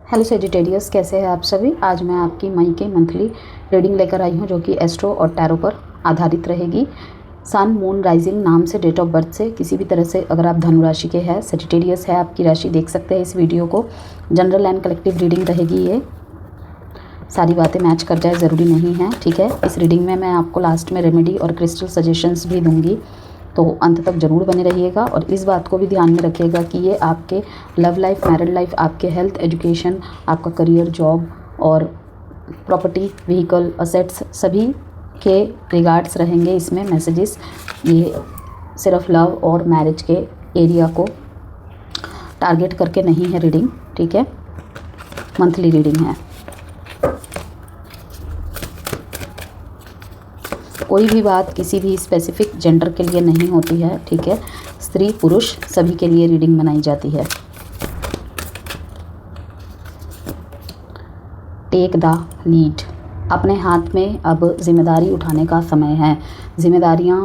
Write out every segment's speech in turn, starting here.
Hello Sagittarius, कैसे हैं आप सभी। आज मैं आपकी मई के मंथली रीडिंग लेकर आई हूं, जो कि एस्ट्रो और टैरो पर आधारित रहेगी। सन, मून, राइजिंग नाम से, डेट ऑफ बर्थ से, किसी भी तरह से अगर आप धनु राशि के हैं, सेजिटेरियस है, आपकी राशि देख सकते हैं इस वीडियो को। जनरल एंड कलेक्टिव रीडिंग रहेगी ये। सारी बातें मैच कर जाए ज़रूरी नहीं है, ठीक है। इस रीडिंग में मैं आपको लास्ट में रेमेडी और क्रिस्टल सजेशंस भी दूंगी, तो अंत तक ज़रूर बने रहिएगा। और इस बात को भी ध्यान में रखिएगा कि ये आपके लव लाइफ, मैरिड लाइफ, आपके हेल्थ, एजुकेशन, आपका करियर, जॉब और प्रॉपर्टी, व्हीकल, असेट्स सभी के रिगार्ड्स रहेंगे इसमें मैसेजेस। ये सिर्फ लव और मैरिज के एरिया को टारगेट करके नहीं है रीडिंग, ठीक है। मंथली रीडिंग है। कोई भी बात किसी भी स्पेसिफिक जेंडर के लिए नहीं होती है, ठीक है। स्त्री पुरुष सभी के लिए रीडिंग बनाई जाती है। Take the lead. अपने हाथ में अब जिम्मेदारी उठाने का समय है। जिम्मेदारियां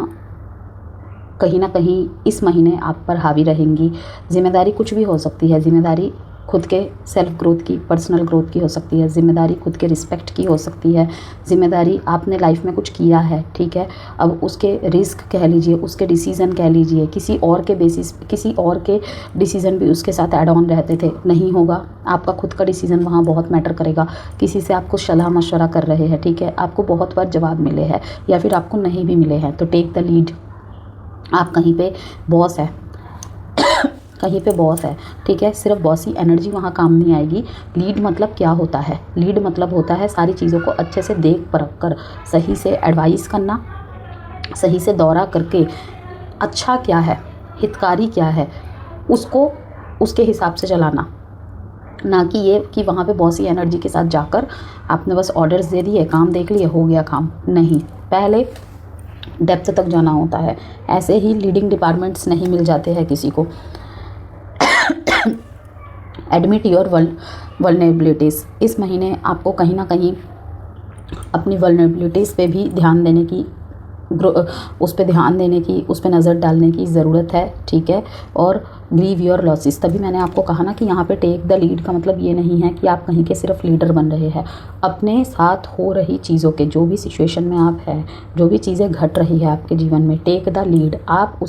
कहीं ना कहीं इस महीने आप पर हावी रहेंगी। जिम्मेदारी कुछ भी हो सकती है। जिम्मेदारी खुद के सेल्फ ग्रोथ की, पर्सनल ग्रोथ की हो सकती है। जिम्मेदारी खुद के रिस्पेक्ट की हो सकती है। जिम्मेदारी आपने लाइफ में कुछ किया है, ठीक है। अब उसके रिस्क कह लीजिए, उसके डिसीज़न कह लीजिए, किसी और के बेसिस, किसी और के डिसीज़न भी उसके साथ ऐड ऑन रहते थे, नहीं होगा। आपका खुद का डिसीज़न वहाँ बहुत मैटर करेगा। किसी से आप कुछ सलाह मशवरा कर रहे हैं, ठीक है। आपको बहुत बार जवाब मिले हैं या फिर आपको नहीं भी मिले हैं, तो टेक द लीड। आप कहीं पे बॉस है कहीं पे बॉस है, ठीक है। सिर्फ बॉसी एनर्जी वहाँ काम नहीं आएगी। लीड मतलब क्या होता है? लीड मतलब होता है सारी चीज़ों को अच्छे से देख परख कर सही से एडवाइस करना, सही से दौरा करके अच्छा क्या है, हितकारी क्या है, उसको उसके हिसाब से चलाना। ना कि ये कि वहाँ पे बॉसी एनर्जी के साथ जाकर आपने बस ऑर्डर्स दे दिए, काम देख लिए, हो गया काम। नहीं, पहले डेप्थ तक जाना होता है। ऐसे ही लीडिंग डिपार्टमेंट्स नहीं मिल जाते हैं किसी को। Admit your vulnerabilities. इस महीने आपको कहीं ना कहीं अपनी वल्नरेबिलिटीज़ पे भी ध्यान देने की, उस पर ध्यान देने की, उस पर नज़र डालने की ज़रूरत है, ठीक है। और ग्रीव योर लॉसेस। तभी मैंने आपको कहा ना कि यहाँ पे टेक द लीड का मतलब ये नहीं है कि आप कहीं के सिर्फ लीडर बन रहे हैं। अपने साथ हो रही चीज़ों के, जो भी सिचुएशन में आप हैं, जो भी चीज़ें घट रही है आपके जीवन में, टेक द लीड। आप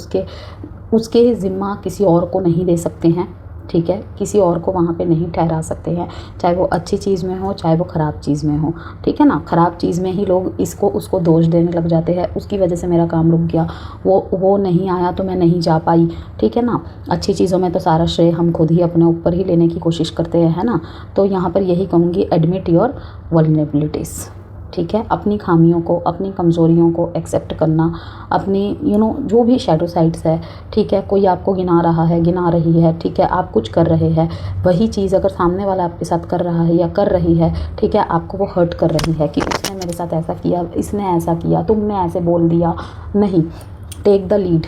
उसके ज़िम्मा किसी और को नहीं दे सकते हैं, ठीक है। किसी और को वहाँ पे नहीं ठहरा सकते हैं, चाहे वो अच्छी चीज़ में हो, चाहे वो ख़राब चीज़ में हो, ठीक है ना। ख़राब चीज़ में ही लोग इसको उसको दोष देने लग जाते हैं। उसकी वजह से मेरा काम रुक गया, वो नहीं आया तो मैं नहीं जा पाई, ठीक है ना। अच्छी चीज़ों में तो सारा श्रेय हम खुद ही अपने ऊपर ही लेने की कोशिश करते हैं, है ना। तो यहाँ पर यही कहूँगी, एडमिट योर वल्नरेबिलिटीज़, ठीक है। अपनी खामियों को, अपनी कमज़ोरियों को एक्सेप्ट करना, अपनी जो भी शैडो साइड्स है, ठीक है। कोई आपको गिना रहा है, गिना रही है, ठीक है। आप कुछ कर रहे हैं, वही चीज़ अगर सामने वाला आपके साथ कर रहा है या कर रही है, ठीक है, आपको वो हर्ट कर रही है कि उसने मेरे साथ ऐसा किया, इसने ऐसा किया, तुमने ऐसे बोल दिया। नहीं, टेक द लीड।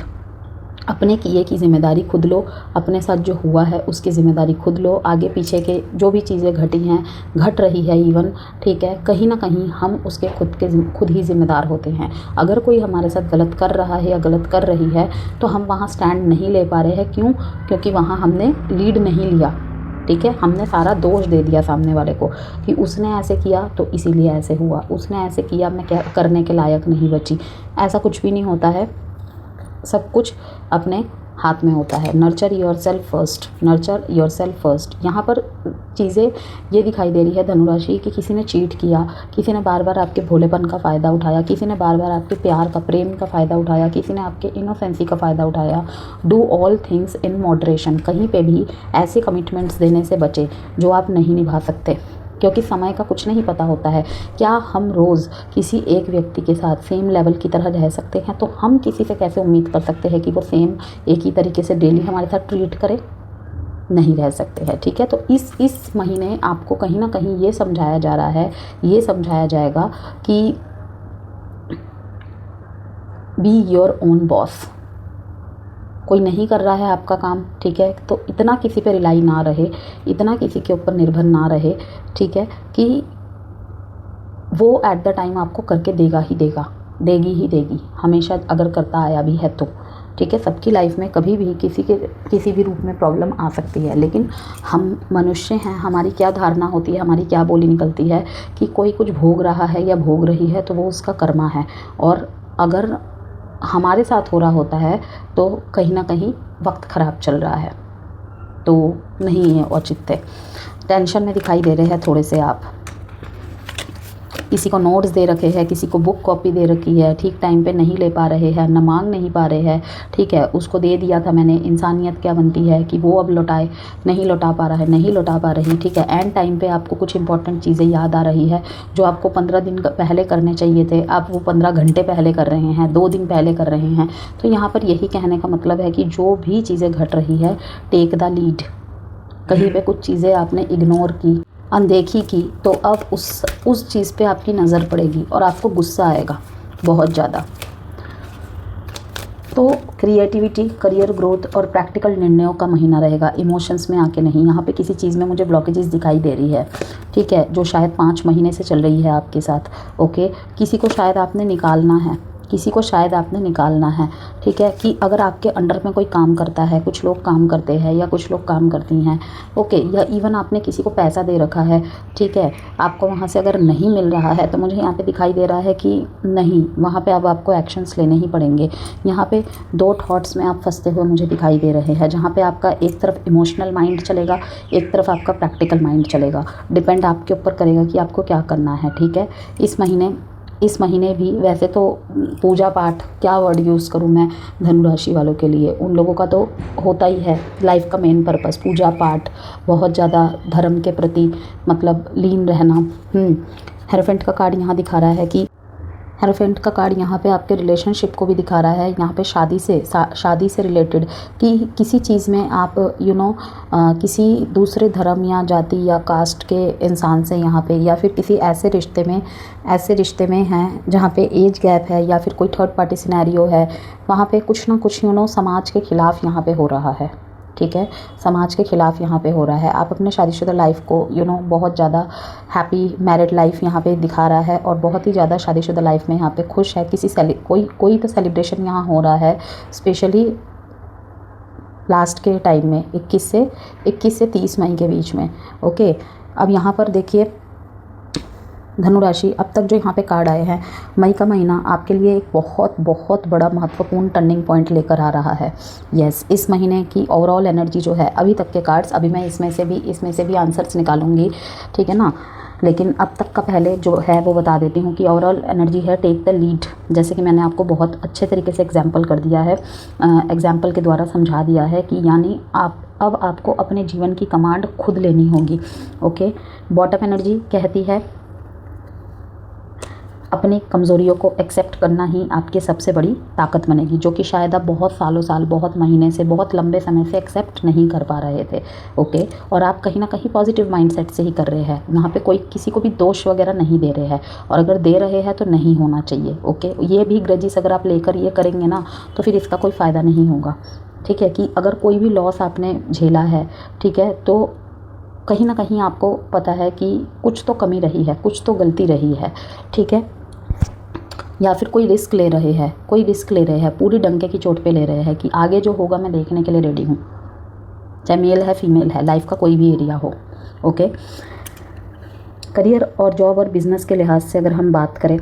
अपने किए की ज़िम्मेदारी खुद लो। अपने साथ जो हुआ है उसकी ज़िम्मेदारी खुद लो। आगे पीछे के जो भी चीज़ें घटी हैं, घट रही है इवन, ठीक है, कहीं ना कहीं हम उसके खुद ही ज़िम्मेदार होते हैं। अगर कोई हमारे साथ गलत कर रहा है या गलत कर रही है, तो हम वहाँ स्टैंड नहीं ले पा रहे हैं। क्यों? क्योंकि वहाँ हमने लीड नहीं लिया, ठीक है। हमने सारा दोष दे दिया सामने वाले को कि उसने ऐसे किया तो इसीलिए ऐसे हुआ, उसने ऐसे किया, मैं क्या करने के लायक नहीं बची। ऐसा कुछ भी नहीं होता है। सब कुछ अपने हाथ में होता है। Nurture your self first, nurture your self first. यहाँ पर चीज़ें ये दिखाई दे रही है धनुराशि कि किसी ने चीट किया, किसी ने बार बार आपके भोलेपन का फ़ायदा उठाया, किसी ने बार बार आपके प्यार का, प्रेम का फ़ायदा उठाया, किसी ने आपके इनोसेंसी का फ़ायदा उठाया। Do all things in moderation. कहीं पे भी ऐसे कमिटमेंट्स देने से बचे जो आप नहीं निभा सकते, क्योंकि समय का कुछ नहीं पता होता है। क्या हम रोज़ किसी एक व्यक्ति के साथ सेम लेवल की तरह रह सकते हैं? तो हम किसी से कैसे उम्मीद कर सकते हैं कि वो सेम एक ही तरीके से डेली हमारे साथ ट्रीट करे? नहीं रह सकते हैं, ठीक है। तो इस महीने आपको कहीं ना कहीं ये समझाया जा रहा है, ये समझाया जाएगा कि बी योर ओन बॉस। कोई नहीं कर रहा है आपका काम, ठीक है, तो इतना किसी पे रिलाई ना रहे, इतना किसी के ऊपर निर्भर ना रहे, ठीक है, कि वो एट द टाइम आपको करके देगा ही देगा, देगी ही देगी, हमेशा अगर करता आया भी है तो, ठीक है। सबकी लाइफ में कभी भी किसी भी रूप में प्रॉब्लम आ सकती है, लेकिन हम मनुष्य हैं, हमारी क्या धारणा होती है, हमारी क्या बोली निकलती है कि कोई कुछ भोग रहा है या भोग रही है तो वो उसका कर्मा है, और अगर हमारे साथ हो रहा होता है तो कहीं ना कहीं वक्त ख़राब चल रहा है, तो नहीं है औचित्य। टेंशन में दिखाई दे रहे हैं थोड़े से आप, किसी को नोट्स दे रखे हैं, किसी को बुक कॉपी दे रखी है, ठीक टाइम पे नहीं ले पा रहे हैं, न मांग नहीं पा रहे हैं, ठीक है। उसको दे दिया था मैंने, इंसानियत क्या बनती है कि वो अब लौटाए, नहीं लौटा पा रहा है, नहीं लौटा पा रही, ठीक है। एंड टाइम पे आपको कुछ इंपॉर्टेंट चीज़ें याद आ रही है जो आपको 15 दिन पहले करने चाहिए थे, आप वो 15 घंटे पहले कर रहे हैं, 2 दिन पहले कर रहे हैं। तो यहाँ पर यही कहने का मतलब है कि जो भी चीज़ें घट रही है, टेक द लीड। कहीं पे कुछ चीज़ें आपने इग्नोर की, अनदेखी की, तो अब उस चीज़ पे आपकी नज़र पड़ेगी और आपको गुस्सा आएगा बहुत ज़्यादा। तो क्रिएटिविटी, करियर ग्रोथ और प्रैक्टिकल निर्णयों का महीना रहेगा, इमोशंस में आके नहीं। यहाँ पे किसी चीज़ में मुझे ब्लॉकेजेस दिखाई दे रही है, ठीक है, जो शायद 5 महीने से चल रही है आपके साथ। ओके, किसी को शायद आपने निकालना है, किसी को शायद आपने निकालना है, ठीक है। कि अगर आपके अंडर में कोई काम करता है, कुछ लोग काम करते हैं या कुछ लोग काम करती हैं, ओके, या इवन आपने किसी को पैसा दे रखा है, ठीक है, आपको वहाँ से अगर नहीं मिल रहा है तो मुझे यहाँ पे दिखाई दे रहा है कि नहीं, वहाँ पे अब आपको एक्शंस लेने ही पड़ेंगे। यहाँ पे 2 थॉट्स में आप फंसते हुए मुझे दिखाई दे रहे हैं, जहाँ पे आपका एक तरफ इमोशनल माइंड चलेगा, एक तरफ आपका प्रैक्टिकल माइंड चलेगा। डिपेंड आपके ऊपर करेगा कि आपको क्या करना है, ठीक है। इस महीने भी वैसे तो पूजा पाठ, क्या वर्ड यूज़ करूँ मैं धनु राशि वालों के लिए, उन लोगों का तो होता ही है लाइफ का मेन पर्पस, पूजा पाठ, बहुत ज़्यादा धर्म के प्रति मतलब लीन रहना। हेरोफेंट का कार्ड यहाँ दिखा रहा है कि हेरोफेंट का कार्ड यहाँ पे आपके रिलेशनशिप को भी दिखा रहा है, यहाँ पे शादी से रिलेटेड कि किसी चीज़ में आप किसी दूसरे धर्म या जाति या कास्ट के इंसान से यहाँ पे, या फिर किसी ऐसे रिश्ते में हैं जहाँ पे एज गैप है या फिर कोई थर्ड पार्टी सिनेरियो है, वहाँ पे कुछ ना कुछ समाज के ख़िलाफ़ यहाँ पे हो रहा है, ठीक है, समाज के ख़िलाफ़ यहाँ पे हो रहा है। आप अपने शादीशुदा लाइफ को बहुत ज़्यादा हैप्पी मैरिड लाइफ यहाँ पे दिखा रहा है और बहुत ही ज़्यादा शादीशुदा लाइफ में यहाँ पे खुश है। कोई तो सेलिब्रेशन यहाँ हो रहा है, स्पेशली लास्ट के टाइम में 21 से 30 मई के बीच में। ओके, अब यहाँ पर देखिए धनु राशि, अब तक जो यहाँ पे कार्ड आए हैं, मई का महीना आपके लिए एक बहुत बहुत बड़ा महत्वपूर्ण टर्निंग पॉइंट लेकर आ रहा है। यस, इस महीने की ओवरऑल एनर्जी जो है, अभी तक के कार्ड्स, अभी मैं इसमें से भी आंसर्स निकालूंगी, ठीक है ना, लेकिन अब तक का पहले जो है वो बता देती हूँ कि ओवरऑल एनर्जी है टेक द लीड। जैसे कि मैंने आपको बहुत अच्छे तरीके से एग्जाम्पल कर दिया है, एग्जाम्पल के द्वारा समझा दिया है कि यानी अब आपको अपने जीवन की कमांड खुद लेनी होगी। ओके, बॉटम एनर्जी कहती है अपनी कमज़ोरियों को एक्सेप्ट करना ही आपकी सबसे बड़ी ताकत बनेगी, जो कि शायद आप बहुत साल, बहुत महीने से, बहुत लंबे समय से एक्सेप्ट नहीं कर पा रहे थे। ओके, और आप कहीं ना कहीं पॉजिटिव माइंडसेट से ही कर रहे हैं, यहाँ पे कोई किसी को भी दोष वगैरह नहीं दे रहे हैं, और अगर दे रहे हैं तो नहीं होना चाहिए। ओके, ये भी ग्रजिस अगर आप लेकर ये करेंगे ना तो फिर इसका कोई फ़ायदा नहीं होगा, ठीक है। कि अगर कोई भी लॉस आपने झेला है, ठीक है, तो कहीं ना कहीं आपको पता है कि कुछ तो कमी रही है, कुछ तो गलती रही है, ठीक है, या फिर कोई रिस्क ले रहे हैं, पूरी डंके की चोट पे ले रहे हैं कि आगे जो होगा मैं देखने के लिए रेडी हूँ, चाहे मेल है फीमेल है, लाइफ का कोई भी एरिया हो। ओके, करियर और जॉब और बिज़नेस के लिहाज से अगर हम बात करें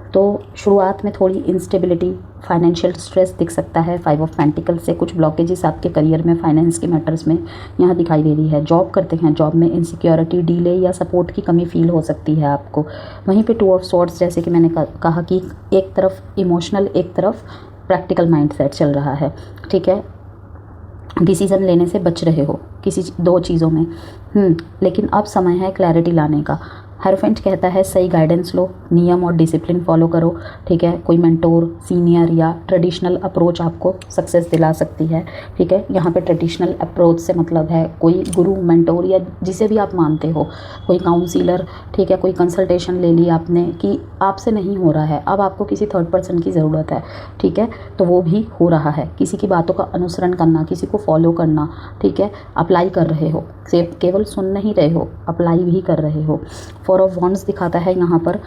तो शुरुआत में थोड़ी इंस्टेबिलिटी, फाइनेंशियल स्ट्रेस दिख सकता है। 5 ऑफ पेंटिकल से कुछ ब्लॉकेजेस आपके करियर में, फाइनेंस के मैटर्स में यहाँ दिखाई दे रही है। जॉब करते हैं, जॉब में इनसिक्योरिटी, डिले या सपोर्ट की कमी फील हो सकती है आपको। वहीं पे 2 ऑफ स्वॉर्ड्स, जैसे कि मैंने कहा कि एक तरफ इमोशनल, एक तरफ प्रैक्टिकल माइंडसेट चल रहा है, ठीक है। डिसीज़न लेने से बच रहे हो किसी 2 चीज़ों में, लेकिन अब समय है क्लैरिटी लाने का। हेरोफेंट कहता है सही गाइडेंस लो, नियम और डिसिप्लिन फॉलो करो, ठीक है। कोई मेंटोर, सीनियर या ट्रेडिशनल अप्रोच आपको सक्सेस दिला सकती है, ठीक है। यहाँ पे ट्रेडिशनल अप्रोच से मतलब है कोई गुरु, मेंटोर या जिसे भी आप मानते हो, कोई काउंसिलर, ठीक है, कोई कंसल्टेशन ले ली आपने कि आपसे नहीं हो रहा है, अब आपको किसी थर्ड पर्सन की ज़रूरत है, ठीक है, तो वो भी हो रहा है। किसी की बातों का अनुसरण करना, किसी को फॉलो करना, ठीक है, अप्लाई कर रहे हो, सिर्फ केवल सुन नहीं रहे हो, अप्लाई भी कर रहे हो। 4 ऑफ वॉन्ड्स दिखाता है यहाँ पर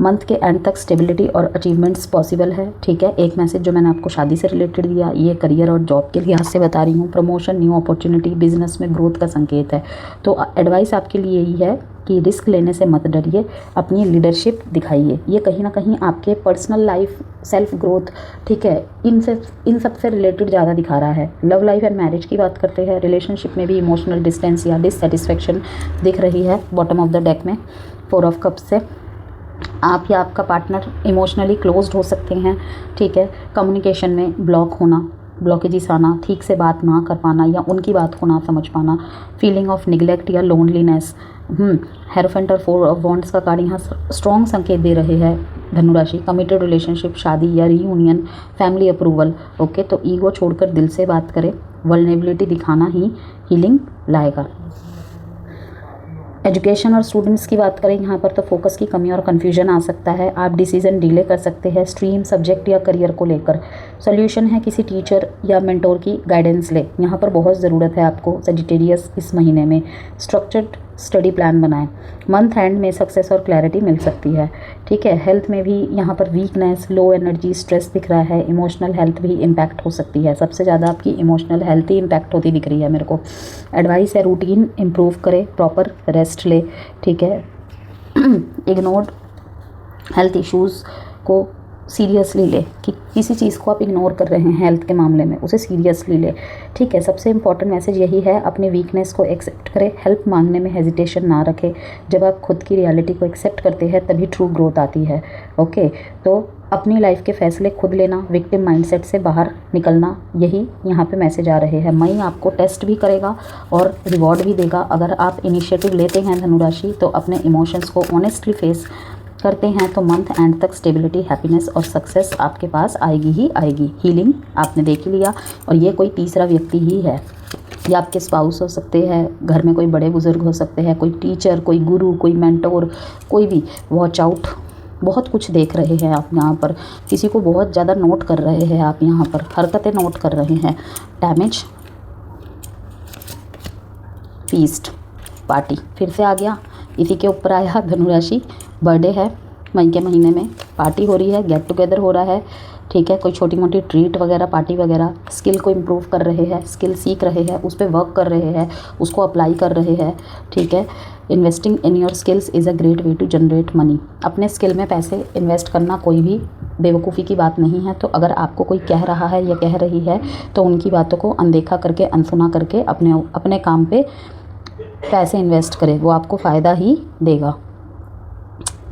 मंथ के एंड तक स्टेबिलिटी और अचीवमेंट्स पॉसिबल है, ठीक है। एक मैसेज जो मैंने आपको शादी से रिलेटेड दिया, ये करियर और जॉब के लिहाज से बता रही हूँ। प्रमोशन, न्यू अपॉर्चुनिटी, बिजनेस में ग्रोथ का संकेत है। तो एडवाइस आपके लिए यही है कि रिस्क लेने से मत डरिए, अपनी लीडरशिप दिखाइए। ये कहीं ना कहीं आपके पर्सनल लाइफ, सेल्फ ग्रोथ, ठीक है, इन सब से रिलेटेड ज़्यादा दिखा रहा है। लव लाइफ एंड मैरिज की बात करते हैं, रिलेशनशिप में भी इमोशनल डिस्टेंस या डिससेटिस्फेक्शन दिख रही है बॉटम ऑफ द डेक में 4 ऑफ कप्स से। आप या आपका पार्टनर इमोशनली क्लोज्ड हो सकते हैं, ठीक है। कम्युनिकेशन में ब्लॉक होना, ब्लॉकेजेस आना, ठीक से बात ना कर पाना या उनकी बात को ना समझ पाना, फीलिंग ऑफ निगलेक्ट या लोनलीनेस। हेरोफेंट और 4 ऑफ वॉन्ड्स का कार्ड यहाँ स्ट्रॉन्ग संकेत दे रहे हैं धनुराशि। कमिटेड रिलेशनशिप, शादी या रीयूनियन, फैमिली अप्रूवल, ओके। तो ईगो छोड़कर दिल से बात करें, वल्नरेबिलिटी दिखाना ही हीलिंग लाएगा। एजुकेशन और स्टूडेंट्स की बात करें यहाँ पर तो फोकस की कमी और कन्फ्यूजन आ सकता है, आप डिसीजन डिले कर सकते हैं स्ट्रीम, सब्जेक्ट या करियर को लेकर। सॉल्यूशन है किसी टीचर या मेंटोर की गाइडेंस ले, यहाँ पर बहुत ज़रूरत है आपको सजिटेरियस इस महीने में। स्ट्रक्चर्ड स्टडी प्लान बनाएं, मंथ एंड में सक्सेस और क्लैरिटी मिल सकती है, ठीक है। हेल्थ में भी यहाँ पर वीकनेस, लो एनर्जी, स्ट्रेस दिख रहा है। इमोशनल हेल्थ भी इम्पैक्ट हो सकती है, सबसे ज़्यादा आपकी इमोशनल हेल्थ ही इम्पैक्ट होती दिख रही है मेरे को। एडवाइस है रूटीन इम्प्रूव करे, प्रॉपर रेस्ट ले, ठीक है। इग्नोर्ड हेल्थ इश्यूज़ को सीरियसली ले, कि किसी चीज़ को आप इग्नोर कर रहे हैं हेल्थ के मामले में, उसे सीरियसली ले, ठीक है। सबसे इंपॉर्टेंट मैसेज यही है, अपनी वीकनेस को एक्सेप्ट करें, हेल्प मांगने में हेजिटेशन ना रखें। जब आप खुद की रियलिटी को एक्सेप्ट करते हैं तभी ट्रू ग्रोथ आती है, ओके। तो अपनी लाइफ के फैसले खुद लेना, विक्टिम माइंडसेट से बाहर निकलना, यही यहाँ पे मैसेज आ रहे हैं। मई आपको टेस्ट भी करेगा और रिवॉर्ड भी देगा अगर आप इनिशिएटिव लेते हैं धनुराशि, तो अपने इमोशंस को ऑनेस्टली फेस करते हैं, तो मंथ एंड तक स्टेबिलिटी, हैप्पीनेस और सक्सेस आपके पास आएगी ही आएगी। हीलिंग आपने देख ही लिया, और ये कोई तीसरा व्यक्ति ही है, या आपके स्पाउस हो सकते हैं, घर में कोई बड़े बुजुर्ग हो सकते हैं, कोई टीचर, कोई गुरु, कोई मेंटोर, कोई भी। वॉच आउट, बहुत कुछ देख रहे हैं आप यहाँ पर, किसी को बहुत ज़्यादा नोट कर रहे हैं आप, यहाँ पर हरकतें नोट कर रहे हैं। डैमेज, फीस्ट, पार्टी फिर से आ गया, इसी के ऊपर आया धनुराशि। बर्थडे है, मई के महीने में पार्टी हो रही है, गेट टुगेदर हो रहा है, ठीक है। कोई छोटी मोटी ट्रीट वगैरह, पार्टी वगैरह। स्किल को इम्प्रूव कर रहे हैं, स्किल सीख रहे हैं, उस पर वर्क कर रहे हैं, उसको अप्लाई कर रहे हैं, ठीक है। Investing in your skills is a great way to generate money. अपने स्किल में पैसे इन्वेस्ट करना कोई भी बेवकूफ़ी की बात नहीं है। तो अगर आपको कोई कह रहा है या कह रही है, तो उनकी बातों को अनदेखा करके, अनसुना करके अपने काम पे पैसे इन्वेस्ट करें, वो आपको फ़ायदा ही देगा,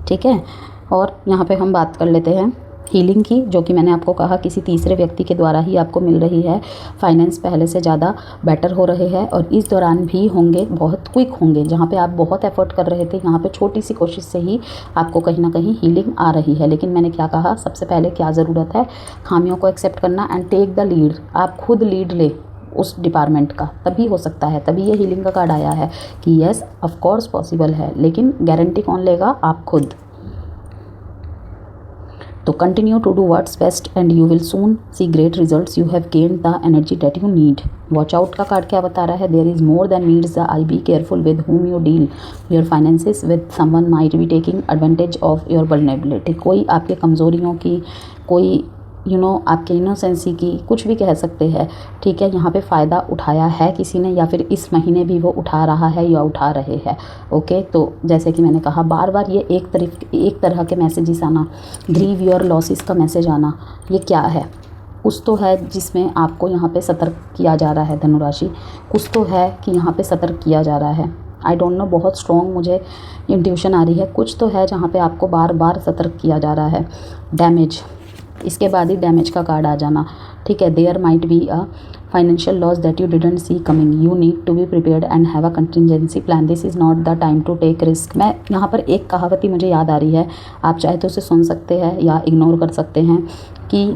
ठीक है। और यहाँ पे हम बात कर लेते हैं हीलिंग की, जो कि मैंने आपको कहा किसी तीसरे व्यक्ति के द्वारा ही आपको मिल रही है। फाइनेंस पहले से ज़्यादा बेटर हो रहे हैं, और इस दौरान भी होंगे, बहुत क्विक होंगे। जहाँ पे आप बहुत एफर्ट कर रहे थे, यहाँ पे छोटी सी कोशिश से ही आपको कहीं ना कहीं हीलिंग आ रही है। लेकिन मैंने क्या कहा, सबसे पहले क्या ज़रूरत है, खामियों को एक्सेप्ट करना एंड टेक द लीड। आप खुद लीड ले उस डिपार्टमेंट का, तभी हो सकता है, तभी ये हीलिंग का कार्ड आया है कि येस ऑफ कोर्स पॉसिबल है, लेकिन गारंटी कौन लेगा, आप खुद। तो continue to do what's best and you will soon see great results, you have gained the energy that you need. Watch out का कार्ड क्या बता रहा है, there is more than needs the eye, be careful with whom you deal your finances with, someone might be taking advantage of your vulnerability। कोई आपके कमज़ोरियों की, कोई आपके इनोसेंसी की, कुछ भी कह सकते हैं, ठीक है। यहाँ पे फ़ायदा उठाया है किसी ने, या फिर इस महीने भी वो उठा रहा है या उठा रहे हैं, ओके। तो जैसे कि मैंने कहा बार बार, ये एक तरह के मैसेजेस आना, ग्रीव योर लॉसेस का मैसेज आना, ये क्या है, कुछ तो है जिसमें आपको यहाँ पे सतर्क किया जा रहा है धनुराशि, कुछ तो है कि यहाँ पे सतर्क किया जा रहा है। आई डोंट नो, बहुत स्ट्रॉन्ग मुझे इंट्यूशन आ रही है, कुछ तो है जहाँ पे आपको बार बार सतर्क किया जा रहा है। डैमेज, इसके बाद ही डैमेज का कार्ड आ जाना, ठीक है। There might be a financial loss that you didn't see coming, you need to be prepared and have a contingency plan, this is not the time to take risk. मैं यहाँ पर एक कहावत ही मुझे याद आ रही है, आप चाहे तो उसे सुन सकते हैं या इग्नोर कर सकते हैं, कि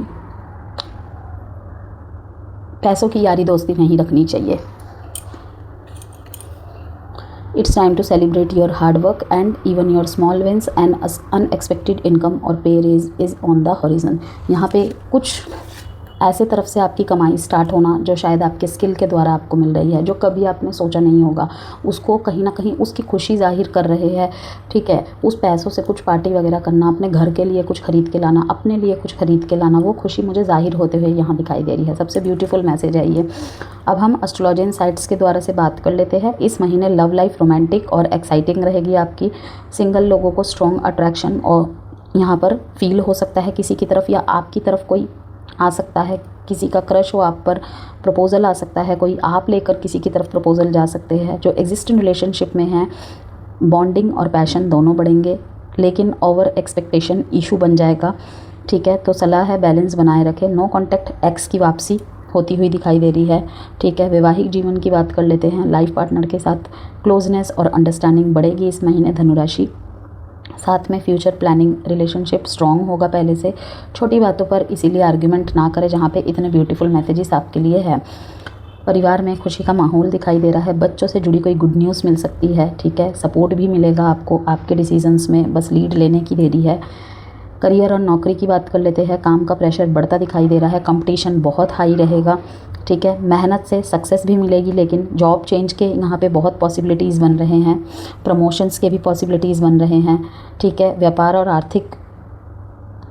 पैसों की यारी दोस्ती नहीं रखनी चाहिए। It's time to celebrate your hard work and even your small wins, and unexpected income और pay raise is on the horizon। यहाँ पे कुछ ऐसे तरफ से आपकी कमाई स्टार्ट होना जो शायद आपके स्किल के द्वारा आपको मिल रही है, जो कभी आपने सोचा नहीं होगा, उसको कहीं ना कहीं उसकी खुशी जाहिर कर रहे हैं, ठीक है। उस पैसों से कुछ पार्टी वगैरह करना, अपने घर के लिए कुछ खरीद के लाना, अपने लिए कुछ खरीद के लाना, वो खुशी मुझे जाहिर होते हुए यहाँ दिखाई दे रही है। सबसे ब्यूटीफुल मैसेज है ये। अब हम एस्ट्रोलॉजी इनसाइट्स के द्वारा से बात कर लेते हैं। इस महीने लव लाइफ रोमांटिक और एक्साइटिंग रहेगी आपकी। सिंगल लोगों को स्ट्रॉन्ग अट्रैक्शन और यहाँ पर फील हो सकता है किसी की तरफ, या आपकी तरफ कोई आ सकता है, किसी का क्रश हो आप पर, प्रपोज़ल आ सकता है, कोई आप लेकर किसी की तरफ प्रपोज़ल जा सकते हैं। जो एग्जिस्टिंग रिलेशनशिप में हैं, बॉन्डिंग और पैशन दोनों बढ़ेंगे, लेकिन ओवर एक्सपेक्टेशन इशू बन जाएगा, ठीक है। तो सलाह है बैलेंस बनाए रखें। नो कॉन्टैक्ट एक्स की वापसी होती हुई दिखाई दे रही है, ठीक है। वैवाहिक जीवन की बात कर लेते हैं। लाइफ पार्टनर के साथ क्लोजनेस और अंडरस्टैंडिंग बढ़ेगी इस महीने धनुराशि। साथ में फ्यूचर प्लानिंग, रिलेशनशिप स्ट्रॉन्ग होगा पहले से। छोटी बातों पर इसीलिए आर्ग्यूमेंट ना करें जहाँ पे इतने ब्यूटीफुल मैसेजेस आपके लिए है। परिवार में खुशी का माहौल दिखाई दे रहा है। बच्चों से जुड़ी कोई गुड न्यूज़ मिल सकती है, ठीक है। सपोर्ट भी मिलेगा आपको आपके डिसीजंस में, बस लीड लेने की देरी है। करियर और नौकरी की बात कर लेते हैं। काम का प्रेशर बढ़ता दिखाई दे रहा है, कंपटीशन बहुत हाई रहेगा, ठीक है। मेहनत से सक्सेस भी मिलेगी, लेकिन जॉब चेंज के यहाँ पे बहुत पॉसिबिलिटीज़ बन रहे हैं, प्रमोशंस के भी पॉसिबिलिटीज़ बन रहे हैं, ठीक है। व्यापार और आर्थिक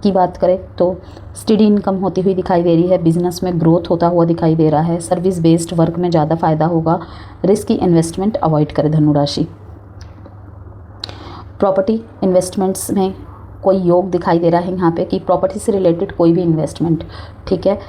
की बात करें तो स्टडी इनकम होती हुई दिखाई दे रही है। बिजनेस में ग्रोथ होता हुआ दिखाई दे रहा है। सर्विस बेस्ड वर्क में ज़्यादा फ़ायदा होगा। रिस्की इन्वेस्टमेंट अवॉइड करें धनुराशि। प्रॉपर्टी इन्वेस्टमेंट्स में कोई योग दिखाई दे रहा है यहाँ पे कि प्रॉपर्टी से रिलेटेड कोई भी इन्वेस्टमेंट, ठीक है।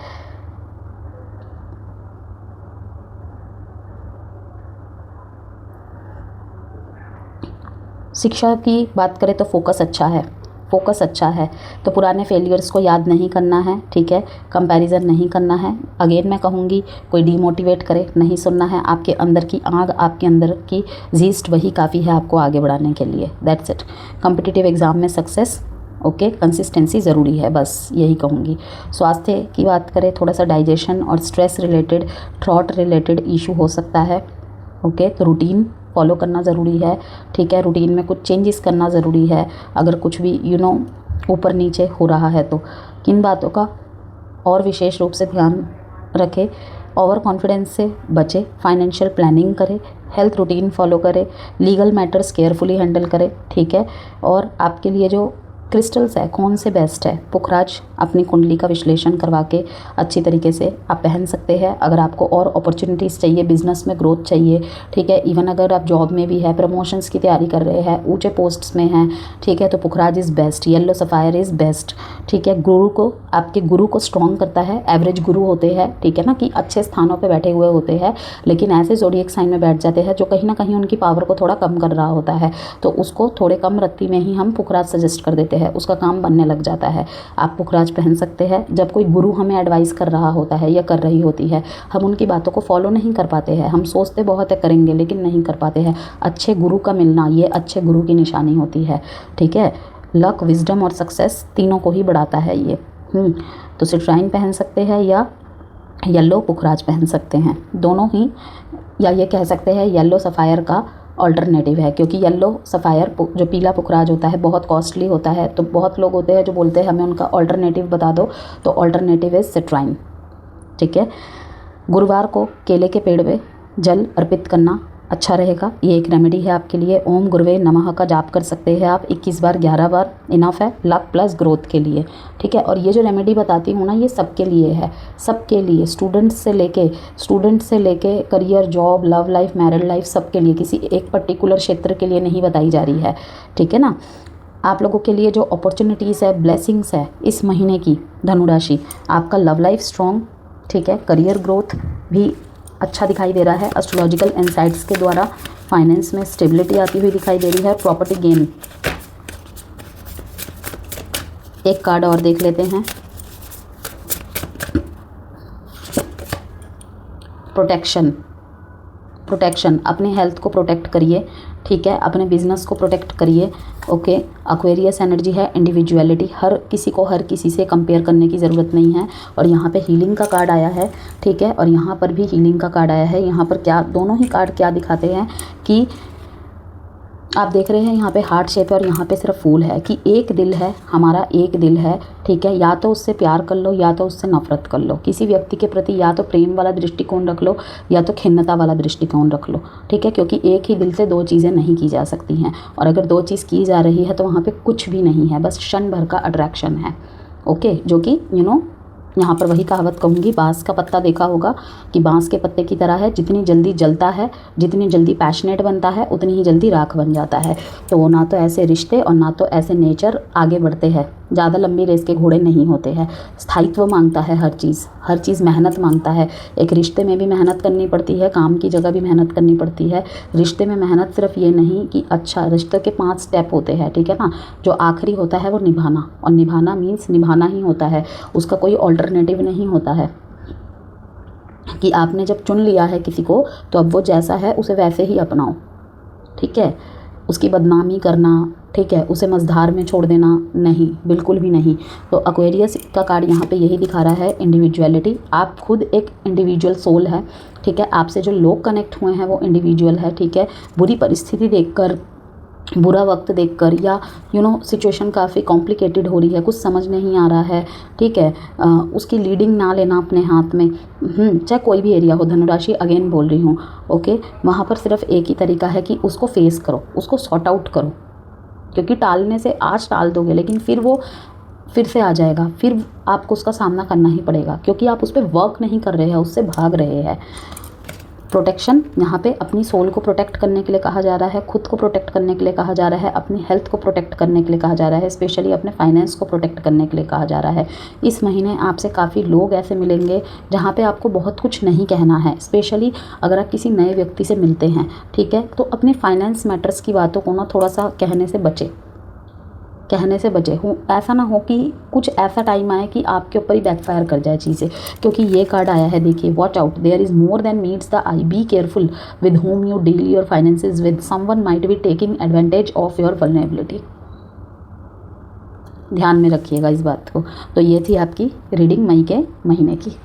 शिक्षा की बात करें तो फोकस अच्छा है, फोकस अच्छा है। तो पुराने फेलियर्स को याद नहीं करना है, ठीक है। कंपैरिजन नहीं करना है। अगेन मैं कहूँगी कोई डीमोटिवेट करे नहीं सुनना है। आपके अंदर की आग, आपके अंदर की जीस्ट वही काफ़ी है आपको आगे बढ़ाने के लिए। That's it. कॉम्पिटिटिव एग्ज़ाम में सक्सेस, ओके, कंसिस्टेंसी ज़रूरी है, बस यही कहूँगी। स्वास्थ्य की बात करें, थोड़ा सा डाइजेशन और stress related, thought related issue हो सकता है, ओके। तो रूटीन फॉलो करना ज़रूरी है, ठीक है। रूटीन में कुछ चेंजेस करना ज़रूरी है। अगर कुछ भी ऊपर नीचे हो रहा है तो किन बातों का और विशेष रूप से ध्यान रखें। ओवर कॉन्फिडेंस से बचें, फाइनेंशियल प्लानिंग करें, हेल्थ रूटीन फॉलो करें, लीगल मैटर्स केयरफुली हैंडल करें, ठीक है। और आपके लिए जो क्रिस्टल्स है कौन से बेस्ट है, पुखराज अपनी कुंडली का विश्लेषण करवा के अच्छी तरीके से आप पहन सकते हैं। अगर आपको और अपॉर्चुनिटीज़ चाहिए, बिजनेस में ग्रोथ चाहिए, ठीक है, इवन अगर आप जॉब में भी है, प्रमोशंस की तैयारी कर रहे हैं, ऊंचे पोस्ट्स में हैं, ठीक है, तो पुखराज is best. Yellow sapphire is best, ठीक है। गुरु को, आपके गुरु को स्ट्रॉन्ग करता है। एवरेज गुरु होते हैं, ठीक है ना, कि अच्छे स्थानों पर बैठे हुए होते हैं, लेकिन ऐसे ज़ोडिएक साइन में बैठ जाते हैं जो कहीं ना कहीं उनकी पावर को थोड़ा कम कर रहा होता है। तो उसको थोड़े कम रत्ती में ही हम पुखराज सजेस्ट कर देते हैं, उसका काम बनने लग जाता है। आप पुखराज पहन सकते हैं। जब कोई गुरु हमें एडवाइस कर रहा होता है या कर रही होती है, हम उनकी बातों को फॉलो नहीं कर पाते हैं। हम सोचते बहुत है करेंगे, लेकिन नहीं कर पाते हैं। अच्छे गुरु का मिलना ये अच्छे गुरु की निशानी होती है, ठीक है। लक, विजडम और सक्सेस तीनों को ही बढ़ाता है ये। तो सिट्राइन पहन सकते हैं या येलो पुखराज पहन सकते हैं, दोनों ही, या ये कह सकते हैं येलो सफ़ायर का ऑल्टरनेटिव है, क्योंकि येलो सफ़ायर जो पीला पुखराज होता है बहुत कॉस्टली होता है। तो बहुत लोग होते हैं जो बोलते हैं हमें उनका ऑल्टरनेटिव बता दो, तो ऑल्टरनेटिव इज़ सिट्राइन, ठीक है। गुरुवार को केले के पेड़ पे जल अर्पित करना अच्छा रहेगा। ये एक रेमेडी है आपके लिए। ओम गुरुवे नमः का जाप कर सकते हैं आप 21 बार, 11 बार इनफ है लक प्लस ग्रोथ के लिए, ठीक है। और ये जो रेमेडी बताती हूँ ना, ये सबके लिए है, सबके लिए, स्टूडेंट्स से लेके career, job, love life, married life, सबके लिए, किसी एक पर्टिकुलर क्षेत्र के लिए नहीं बताई जा रही है, ठीक है ना। आप लोगों के लिए जो अपॉर्चुनिटीज़ है, ब्लेसिंग्स है इस महीने की धनुराशि, आपका लव लाइफ स्ट्रॉन्ग, ठीक है, करियर ग्रोथ भी अच्छा दिखाई दे रहा है एस्ट्रोलॉजिकल इनसाइट्स के द्वारा। फाइनेंस में स्टेबिलिटी आती हुई दिखाई दे रही है। प्रॉपर्टी गेन, एक कार्ड और देख लेते हैं। प्रोटेक्शन, अपने हेल्थ को प्रोटेक्ट करिए, ठीक है, अपने बिजनेस को प्रोटेक्ट करिए, ओके। एक्वेरियस एनर्जी है, इंडिविजुअलिटी, हर किसी से कंपेयर करने की ज़रूरत नहीं है। और यहाँ पे हीलिंग का कार्ड आया है, ठीक है, और यहाँ पर भी हीलिंग का कार्ड आया है। यहाँ पर क्या, दोनों ही कार्ड क्या दिखाते हैं कि आप देख रहे हैं यहाँ पे हार्ट शेप है और यहाँ पे सिर्फ फूल है कि एक दिल है, हमारा एक दिल है, ठीक है। या तो उससे प्यार कर लो या तो उससे नफरत कर लो। किसी व्यक्ति के प्रति या तो प्रेम वाला दृष्टिकोण रख लो या तो खिन्नता वाला दृष्टिकोण रख लो, ठीक है। क्योंकि एक ही दिल से दो चीज़ें नहीं की जा सकती हैं, और अगर दो चीज़ की जा रही है तो वहाँ पर कुछ भी नहीं है, बस क्षण भर का अट्रैक्शन है, ओके। जो कि यहाँ पर वही कहावत कहूँगी, बाँस का पत्ता देखा होगा कि बाँस के पत्ते की तरह है, जितनी जल्दी जलता है, जितनी जल्दी पैशनेट बनता है, उतनी ही जल्दी राख बन जाता है। तो वो ना तो ऐसे रिश्ते और ना तो ऐसे नेचर आगे बढ़ते हैं। ज़्यादा लंबी रेस के घोड़े नहीं होते हैं। स्थायित्व मांगता है हर चीज़ मेहनत मांगता है। एक रिश्ते में भी मेहनत करनी पड़ती है, काम की जगह भी मेहनत करनी पड़ती है। रिश्ते में मेहनत सिर्फ ये नहीं कि अच्छा, रिश्ते के 5 स्टेप होते हैं, ठीक है ना। जो आखिरी होता है वो निभाना, और निभाना मीन्स निभाना ही होता है, उसका कोई ऑल्टरनेटिव नहीं होता है। कि आपने जब चुन लिया है किसी को तो अब वो जैसा है उसे वैसे ही अपनाओ, ठीक है। उसकी बदनामी करना, ठीक है, उसे मझधार में छोड़ देना नहीं, बिल्कुल भी नहीं। तो एक्वेरियस का कार्ड यहाँ पे यही दिखा रहा है, इंडिविजुअलिटी। आप खुद एक इंडिविजुअल सोल है, ठीक है। आपसे जो लोग कनेक्ट हुए हैं वो इंडिविजुअल है, ठीक है। बुरी परिस्थिति देखकर, बुरा वक्त देखकर, या सिचुएशन काफ़ी कॉम्प्लिकेटेड हो रही है, कुछ समझ नहीं आ रहा है, ठीक है, उसकी लीडिंग ना लेना अपने हाथ में, चाहे कोई भी एरिया हो। धनुराशि अगेन बोल रही हूँ, ओके। वहाँ पर सिर्फ एक ही तरीका है कि उसको फेस करो, उसको सॉर्ट आउट करो। क्योंकि टालने से आज टाल दोगे लेकिन फिर वो फिर से आ जाएगा, फिर आपको उसका सामना करना ही पड़ेगा, क्योंकि आप उस पर वर्क नहीं कर रहे हैं, उससे भाग रहे हैं। प्रोटेक्शन यहाँ पे अपनी सोल को प्रोटेक्ट करने के लिए कहा जा रहा है, खुद को प्रोटेक्ट करने के लिए कहा जा रहा है, अपनी हेल्थ को प्रोटेक्ट करने के लिए कहा जा रहा है, स्पेशली अपने फाइनेंस को प्रोटेक्ट करने के लिए कहा जा रहा है। इस महीने आपसे काफ़ी लोग ऐसे मिलेंगे जहाँ पे आपको बहुत कुछ नहीं कहना है, स्पेशली अगर आप किसी नए व्यक्ति से मिलते हैं, ठीक है। तो अपने फाइनेंस मैटर्स की बातों को ना थोड़ा सा कहने से बचे हूँ। ऐसा ना हो कि कुछ ऐसा टाइम आए कि आपके ऊपर ही बैकफायर कर जाए चीज़ें। क्योंकि ये कार्ड आया है, देखिए, watch out, there is more than meets the eye, be careful with whom you deal your finances with, someone might be taking advantage of your vulnerability. ध्यान में रखिएगा इस बात को। तो ये थी आपकी रीडिंग मई के महीने की।